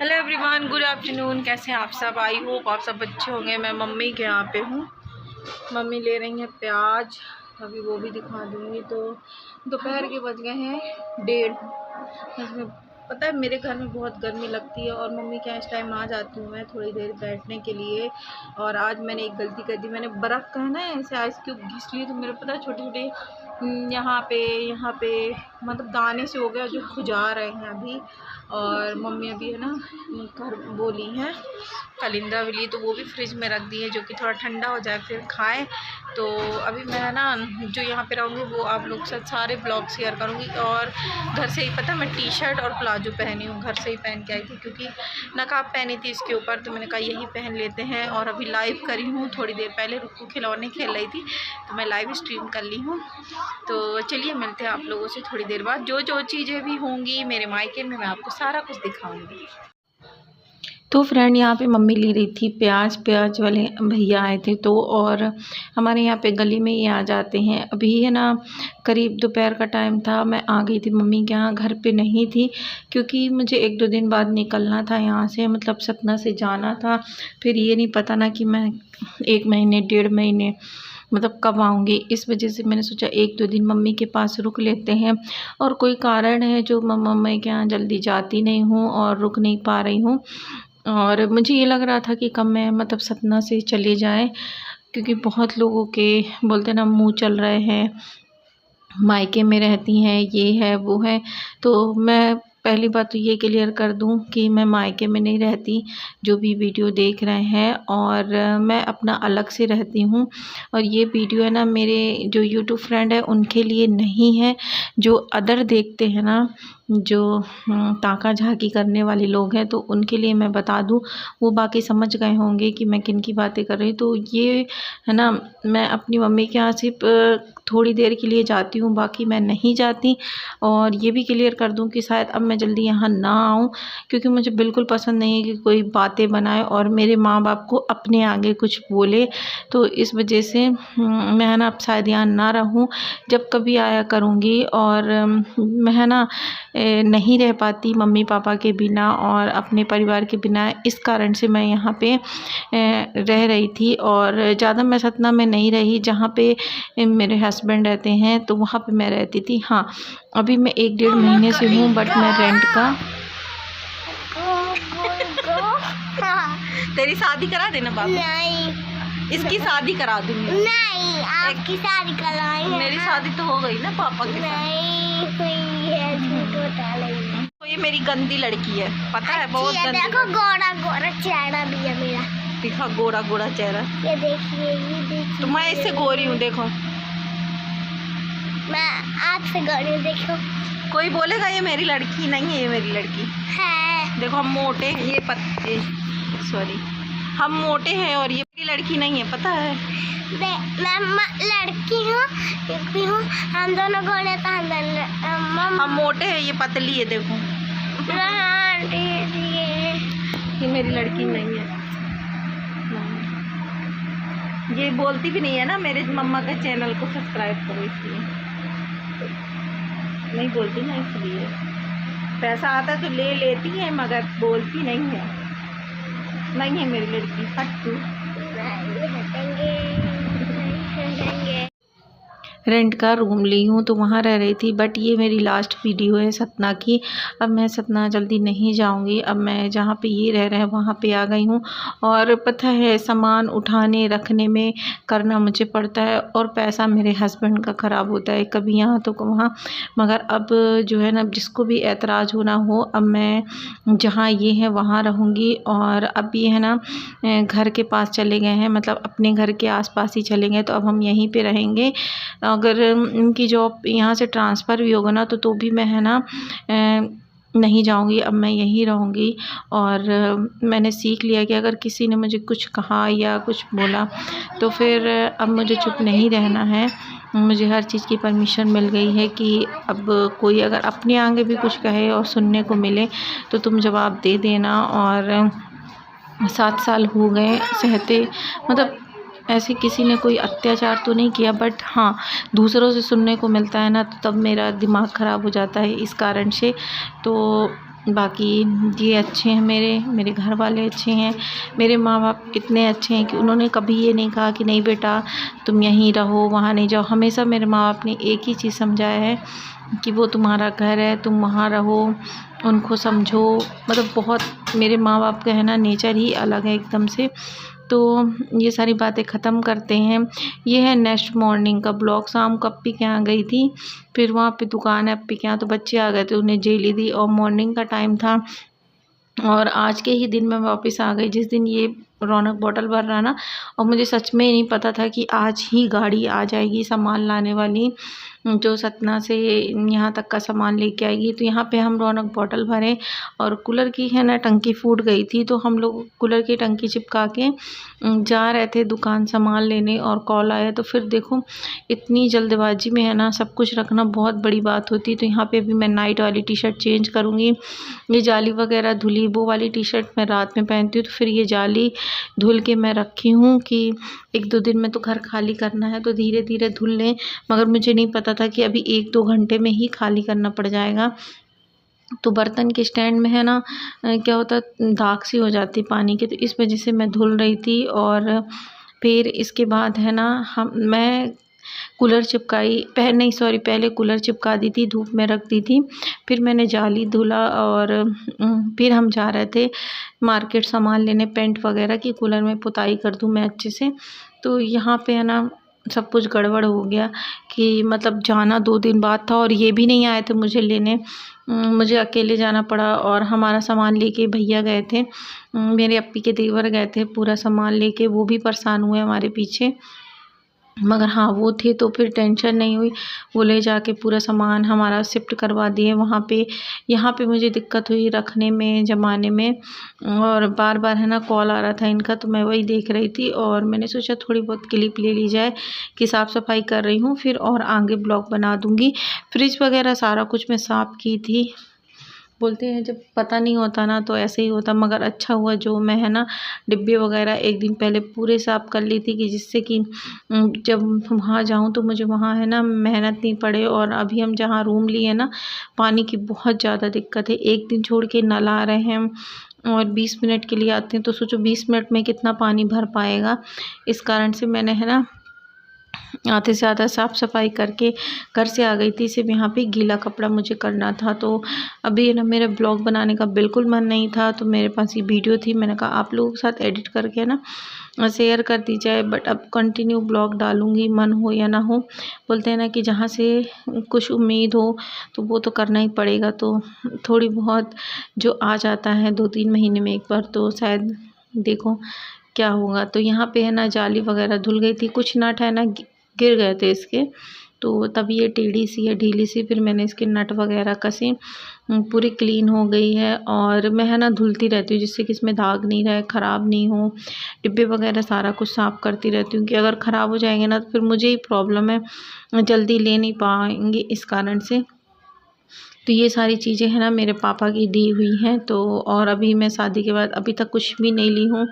Hello everyone, good afternoon. कैसे हैं आप सब? आई होप आप सब अच्छे होंगे। मैं मम्मी के यहाँ पे हूँ। मम्मी ले रही हैं प्याज, अभी वो भी दिखा दूँगी। तो दोपहर के बज गए हैं 1:30। पता है मेरे घर में बहुत गर्मी लगती है और मम्मी क्या इस टाइम आ जाती हूँ मैं थोड़ी देर बैठने के लिए। और आज मैंने एक गलती कर दी, मैंने बर्फ़ का है ना ऐसे आइस क्यूब घिस लिए, तो मेरे पता है छोटे छोटे यहाँ पे मतलब दाने से हो गया जो खुजा रहे हैं अभी। और मम्मी अभी है ना घर वो ली हैं कलिंदा भी ली, तो वो भी फ्रिज में रख दी है, जो कि थोड़ा ठंडा हो जाए फिर खाएं। तो अभी मैं ना जो यहाँ पे रहूँगी वो आप लोग के साथ सारे ब्लॉग शेयर करूँगी। और घर से ही पता मैं टी शर्ट और प्लाजो पहनी हूँ, घर से ही पहन के आई थी क्योंकि नकाब पहनी थी इसके ऊपर, तो मैंने कहा यही पहन लेते हैं। और अभी लाइव करी हूँ थोड़ी देर पहले, रुक्कू खिलौने खेल रही थी तो मैं लाइव स्ट्रीम कर ली हूँ। तो चलिए मिलते हैं आप लोगों से थोड़ी देर बाद। जो जो चीज़ें भी होंगी मेरे मायके में मैं आपको सारा कुछ दिखाऊंगी। तो फ्रेंड यहाँ पे मम्मी ले रही थी प्याज वाले भैया आए थे तो, और हमारे यहाँ पे गली में ही आ जाते हैं। अभी है ना करीब दोपहर का टाइम था, मैं आ गई थी मम्मी के यहाँ, घर पे नहीं थी क्योंकि मुझे 1-2 दिन बाद निकलना था यहाँ से, मतलब सतना से जाना था। फिर ये नहीं पता ना कि मैं 1 महीने 1.5 महीने मतलब कब आऊँगी, इस वजह से मैंने सोचा 1-2 दिन मम्मी के पास रुक लेते हैं। और कोई कारण है जो मम्मी के यहाँ जल्दी जाती नहीं हूँ और रुक नहीं पा रही हूँ। और मुझे ये लग रहा था कि कब मैं मतलब सतना से चले जाएं, क्योंकि बहुत लोगों के बोलते ना मुंह चल रहे हैं मायके में रहती हैं, ये है वो है। तो मैं पहली बात तो ये क्लियर कर दूं कि मैं मायके में नहीं रहती, जो भी वीडियो देख रहे हैं, और मैं अपना अलग से रहती हूँ। और ये वीडियो है ना मेरे जो यूट्यूब फ्रेंड है उनके लिए नहीं है, जो अदर देखते हैं ना, जो ताका झाकी करने वाले लोग हैं, तो उनके लिए मैं बता दूं। वो बाकी समझ गए होंगे कि मैं किन की बातें कर रही हूँ। तो ये है ना मैं अपनी मम्मी के यहाँ सिर्फ थोड़ी देर के लिए जाती हूँ, बाकी मैं नहीं जाती। और ये भी क्लियर कर दूं कि शायद अब मैं जल्दी यहाँ ना आऊँ, क्योंकि मुझे बिल्कुल पसंद नहीं है कि कोई बातें बनाए और मेरे माँ बाप को अपने आगे कुछ बोले। तो इस वजह से मैं है ना अब शायद यहाँ ना रहूँ, जब कभी आया करूँगी। और मैं है ना नहीं रह पाती मम्मी पापा के बिना और अपने परिवार के बिना, इस कारण से मैं यहाँ पे रह रही थी। और ज़्यादा मैं सतना में नहीं रही, जहाँ पे मेरे हस्बैंड रहते हैं तो वहाँ पे मैं रहती थी। हाँ, अभी मैं 1-1.5 महीने से हूँ, बट मैं रेंट का। तेरी शादी करा देना बाबू? नहीं, इसकी शादी करा दूंगी। नहीं, आपकी शादी कराएंगे। मेरी शादी तो हो गई ना पापा के साथ। तो ये मेरी गंदी लड़की है, पता है, बहुत गंदी। देखो गोरा गोरा चेहरा भी है मेरा, दिखा गोरा गोरा चेहरा। ये देखिए, ये देखिए। तो मैं इससे गोरी हूँ, देखो मैं आपसे गोरी हूँ, देखो। कोई बोलेगा ये मेरी लड़की नहीं है, ये मेरी लड़की है। देखो हम मोटे हैं, ये पत्ते सॉरी हम मोटे हैं और ये मेरी लड़की नहीं है, पता है। मैं लड़की हूँ, हम दोनों गोरे, हम मोटे हैं, ये पतली है, देखो। ये मेरी लड़की नहीं है, ये बोलती भी नहीं है ना मेरे मम्मा के चैनल को सब्सक्राइब करो, इसलिए नहीं बोलती ना, इसलिए पैसा आता तो ले लेती है मगर बोलती नहीं है। नहीं है मेरी लड़की, हट तू। रेंट का रूम ली हूँ तो वहाँ रह रही थी, बट ये मेरी लास्ट वीडियो है सतना की। अब मैं सतना जल्दी नहीं जाऊँगी, अब मैं जहाँ पे ये रह रहे हैं वहाँ पे आ गई हूँ। और पता है सामान उठाने रखने में करना मुझे पड़ता है, और पैसा मेरे हस्बैंड का ख़राब होता है, कभी यहाँ तो वहाँ। मगर अब जो है ना जिसको भी एतराज़ होना हो, अब मैं जहाँ ये है वहाँ रहूँगी। और अब ये है ना घर के पास चले गए हैं, मतलब अपने घर के आसपास ही चले गए, तो अब हम यहीं पे रहेंगे। अगर इनकी जॉब यहाँ से ट्रांसफ़र भी होगा ना तो भी मैं है ना नहीं जाऊँगी, अब मैं यहीं रहूँगी। और मैंने सीख लिया कि अगर किसी ने मुझे कुछ कहा या कुछ बोला तो फिर अब मुझे चुप नहीं रहना है। मुझे हर चीज़ की परमिशन मिल गई है कि अब कोई अगर अपने आगे भी कुछ कहे और सुनने को मिले तो तुम जवाब दे देना। और 7 साल हो गए सहते, मतलब ऐसे किसी ने कोई अत्याचार तो नहीं किया, बट हाँ दूसरों से सुनने को मिलता है ना, तो तब मेरा दिमाग ख़राब हो जाता है इस कारण से। तो बाकी ये अच्छे हैं, मेरे घर वाले अच्छे हैं, मेरे माँ बाप इतने अच्छे हैं कि उन्होंने कभी ये नहीं कहा कि नहीं बेटा तुम यहीं रहो वहाँ नहीं जाओ। हमेशा मेरे माँ बाप ने एक ही चीज़ समझाया है कि वो तुम्हारा घर है, तुम वहाँ रहो, उनको समझो। मतलब बहुत मेरे माँ बाप का है ना नेचर ही अलग है एकदम से। तो ये सारी बातें ख़त्म करते हैं। ये है नेक्स्ट मॉर्निंग का ब्लॉग। शाम को अप्पी के यहाँ गई थी, फिर वहाँ पे दुकान है अप्पी के यहाँ, तो बच्चे आ गए थे, उन्हें जेली दी और मॉर्निंग का टाइम था। और आज के ही दिन मैं वापस आ गई जिस दिन ये रौनक बॉटल भर रहा ना, और मुझे सच में नहीं पता था कि आज ही गाड़ी आ जाएगी सामान लाने वाली, जो सतना से यहाँ तक का सामान लेके आएगी। तो यहाँ पे हम रौनक बॉटल भरे और कूलर की है ना टंकी फूट गई थी, तो हम लोग कूलर की टंकी चिपका के जा रहे थे दुकान सामान लेने, और कॉल आया। तो फिर देखो इतनी जल्दबाजी में है ना सब कुछ रखना बहुत बड़ी बात होती। तो यहाँ पे अभी मैं नाइट वाली टी शर्ट चेंज करूँगी। ये जाली वगैरह धुली, वो वाली टी शर्ट मैं रात में पहनती हूँ, तो फिर ये जाली धुल के मैं रखी हूँ कि 1-2 दिन में तो घर खाली करना है, तो धीरे धीरे धुल लें। मगर मुझे नहीं पता था कि अभी 1-2 घंटे में ही खाली करना पड़ जाएगा। तो बर्तन के स्टैंड में है ना क्या होता है दाग सी हो जाती पानी की, तो इस वजह से मैं धुल रही थी। और फिर इसके बाद है ना मैं कूलर चिपकाई, पहले कूलर चिपका दी थी, धूप में रख दी थी। फिर मैंने जाली धुला और फिर हम जा रहे थे मार्केट सामान लेने पेंट वगैरह की, कूलर में पुताई कर दूँ मैं अच्छे से। तो यहाँ पे है ना सब कुछ गड़बड़ हो गया कि मतलब जाना 2 दिन बाद था और ये भी नहीं आए थे मुझे लेने, मुझे अकेले जाना पड़ा। और हमारा सामान लेके भैया गए थे, मेरे अप्पी के देवर गए थे पूरा सामान लेके, वो भी परेशान हुए हमारे पीछे। मगर हाँ वो थे तो फिर टेंशन नहीं हुई, वो ले जाके पूरा सामान हमारा शिफ्ट करवा दिए वहाँ पे। यहाँ पे मुझे दिक्कत हुई रखने में, जमाने में, और बार बार है ना कॉल आ रहा था इनका, तो मैं वही देख रही थी। और मैंने सोचा थोड़ी बहुत क्लिप ले ली जाए कि साफ़ सफाई कर रही हूँ, फिर और आगे ब्लॉग बना दूँगी। फ्रिज वगैरह सारा कुछ मैं साफ़ की थी। बोलते हैं जब पता नहीं होता ना तो ऐसे ही होता, मगर अच्छा हुआ जो मैं है ना डिब्बे वगैरह एक दिन पहले पूरे साफ़ कर ली थी कि जिससे कि जब वहाँ जाऊँ तो मुझे वहाँ है ना मेहनत नहीं पड़े। और अभी हम जहाँ रूम लिए ना पानी की बहुत ज़्यादा दिक्कत है, एक दिन छोड़ के नल आ रहे हैं और 20 मिनट के लिए आते हैं, तो सोचो 20 मिनट में कितना पानी भर पाएगा। इस कारण से मैंने है ना आधे से ज़्यादा साफ़ सफाई करके घर से आ गई थी। सिर्फ यहाँ पे गीला कपड़ा मुझे करना था। तो अभी ना मेरा ब्लॉग बनाने का बिल्कुल मन नहीं था, तो मेरे पास ये वीडियो थी, मैंने कहा आप लोगों के साथ एडिट करके ना शेयर कर दी जाए। बट अब कंटिन्यू ब्लॉग डालूँगी, मन हो या ना हो। बोलते हैं ना कि जहाँ से कुछ उम्मीद हो तो वो तो करना ही पड़ेगा। तो थोड़ी बहुत जो आ जाता है 2-3 महीने में एक बार, तो शायद देखो क्या होगा। तो यहाँ पे है ना जाली वगैरह धुल गई थी, कुछ नट है ना गिर गए थे इसके, तो तभी ये टेढ़ी सी है, ढीली सी। फिर मैंने इसके नट वगैरह कसे, पूरी क्लीन हो गई है। और मैं है ना धुलती रहती हूँ जिससे कि इसमें दाग नहीं रहे, ख़राब नहीं हो। डिब्बे वगैरह सारा कुछ साफ़ करती रहती हूँ कि अगर ख़राब हो जाएंगे ना तो फिर मुझे ही प्रॉब्लम है, जल्दी ले नहीं पाएंगे इस कारण से। तो ये सारी चीज़ें हैं ना मेरे पापा की दी हुई हैं। तो और अभी मैं शादी के बाद अभी तक कुछ भी नहीं ली हूँ,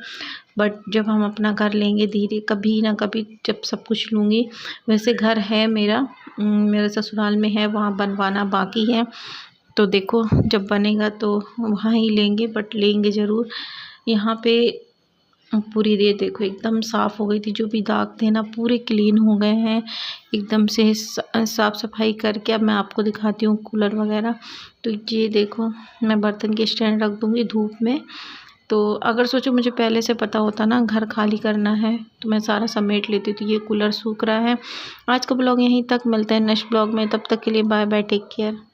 बट जब हम अपना घर लेंगे धीरे कभी ना कभी जब सब कुछ लूँगी। वैसे घर है मेरा, मेरे ससुराल में है, वहाँ बनवाना बाकी है। तो देखो जब बनेगा तो वहाँ ही लेंगे, बट लेंगे ज़रूर। यहाँ पे पूरी रेत देखो एकदम साफ़ हो गई थी, जो भी दाग थे ना पूरे क्लीन हो गए हैं एकदम से। साफ़ सफाई करके अब मैं आपको दिखाती हूँ कूलर वगैरह। तो ये देखो मैं बर्तन के स्टैंड रख दूँगी धूप में। तो अगर सोचो मुझे पहले से पता होता ना घर खाली करना है तो मैं सारा समेट लेती। तो ये कूलर सूख रहा है। आज का ब्लॉग यहीं तक, मिलते हैं नेक्स्ट ब्लॉग में, तब तक के लिए बाय बाय, टेक केयर।